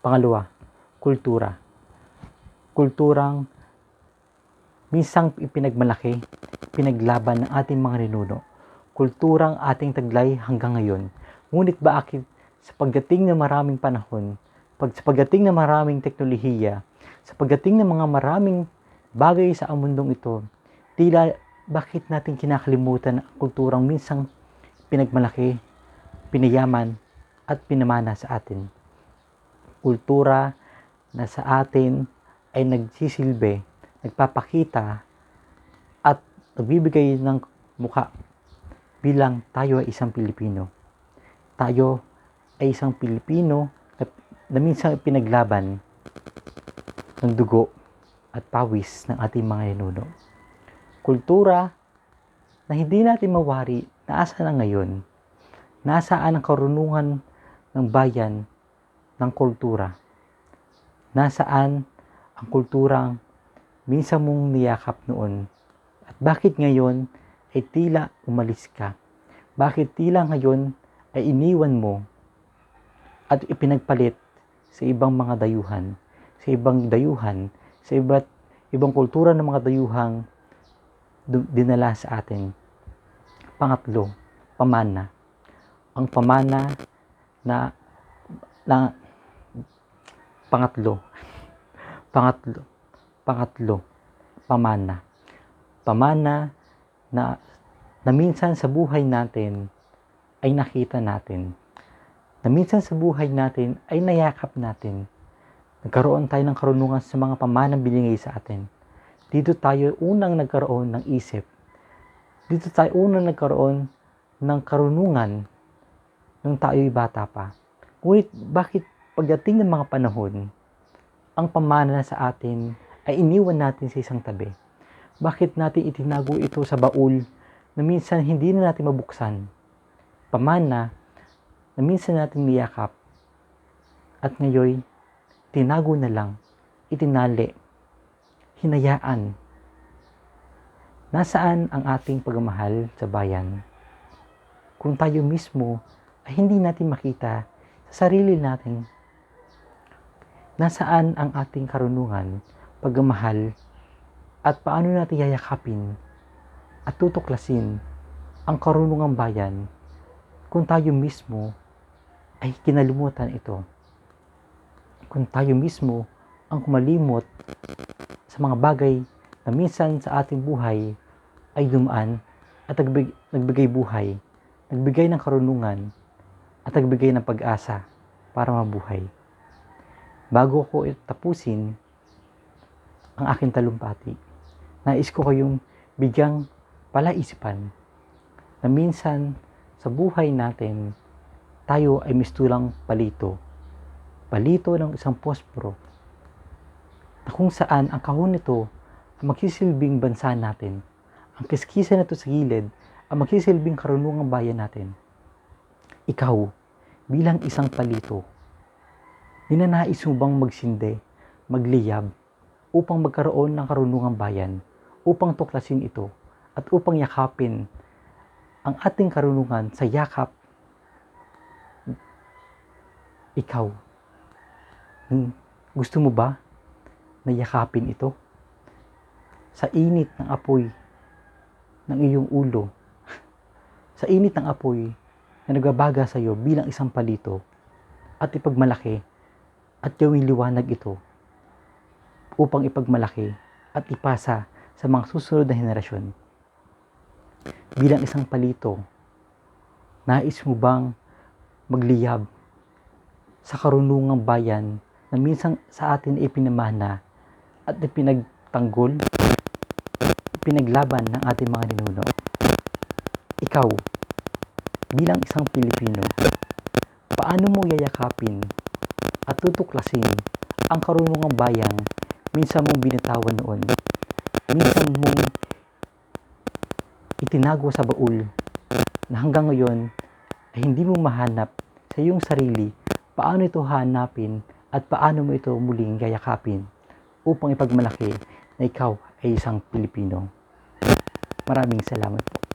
Pangalawa, kultura. Kulturang minsang ipinagmalaki, pinaglaban ng ating mga ninuno. Kulturang ating taglay hanggang ngayon. Ngunit bakit sa pagdating ng maraming panahon, sa pagdating ng maraming teknolohiya, sa pagdating ng mga maraming bagay sa mundong ito, tila bakit natin kinakalimutan ang kulturang minsang pinagmalaki, pinayaman, at pinamana sa atin. Kultura na sa atin ay nagsisilbi, nagpapakita, at nagbibigay ng mukha bilang tayo ay isang Pilipino. Tayo ay isang Pilipino na minsang pinaglaban ng dugo at pawis ng ating mga ninuno. Kultura na hindi natin mawari na asa na ngayon. Nasaan ang karunungan ng bayan ng kultura? Nasaan ang kulturang minsan mong niyakap noon? At bakit ngayon ay tila umalis ka? Bakit tila ngayon ay iniwan mo at ipinagpalit sa ibang mga dayuhan, sa ibang kultura ng mga dayuhang dinala sa atin? Pangatlo, pamana. Ang pamana pamana. Pamana na minsan sa buhay natin ay nakita natin. Na minsan sa buhay natin ay nayakap natin. Nagkaroon tayo ng karunungan sa mga pamanang binigay sa atin. Dito tayo unang nagkaroon ng isip. Dito tayo unang nagkaroon ng karunungan nung tayo'y bata pa. Ngunit bakit pagdating ng mga panahon, ang pamana sa atin ay iniwan natin sa isang tabi? Bakit natin itinago ito sa baul na minsan hindi na natin mabuksan? Pamana na minsan natin niyakap at ngayon tinago na lang, itinali, hinayaan. Nasaan ang ating pagmamahal sa bayan? Kung tayo mismo ay hindi natin makita sa sarili natin, nasaan ang ating karunungan, pagmamahal, at paano natin yayakapin at tutuklasin ang karunungang bayan kung tayo mismo ay kinalimutan ito? Kung tayo mismo ang kumalimot sa mga bagay na minsan sa ating buhay ay dumaan at nagbigay buhay, nagbigay ng karunungan, at nagbigay ng pag-asa para mabuhay. Bago ko tapusin ang aking talumpati, nais ko kayong bigyang palaisipan na minsan sa buhay natin, tayo ay mistulang palito. Palito ng isang posporo na kung saan ang kahon nito ang magsisilbing bansa natin. Ang kiskisan nito sa gilid ang magsisilbing karunungang bayan natin. Ikaw, bilang isang palito, ninanais mo bang magsindi, magliyab, upang magkaroon ng karunungang bayan, upang tuklasin ito, at upang yakapin ang ating karunungan sa yakap? Ikaw, gusto mo ba na yakapin ito? Sa init ng apoy ng iyong ulo, sa init ng apoy na nagbabaga sa iyo bilang isang palito, at ipagmalaki at gawing liwanag ito upang ipagmalaki at ipasa sa mga susunod na henerasyon. Bilang isang palito, nais mo bang magliyab sa karunungang bayan na minsan sa atin ay pinamana at ipinagtanggol, pinaglaban ng ating mga ninuno? Ikaw, bilang isang Pilipino, paano mo yayakapin at tutuklasin ang karunungang bayan minsan mong binitawan noon, minsan mong itinago sa baul, na hanggang ngayon ay hindi mo mahanap sa iyong sarili paano ito hanapin at paano mo ito muling yayakapin upang ipagmalaki na ikaw ay isang Pilipino? Maraming salamat po.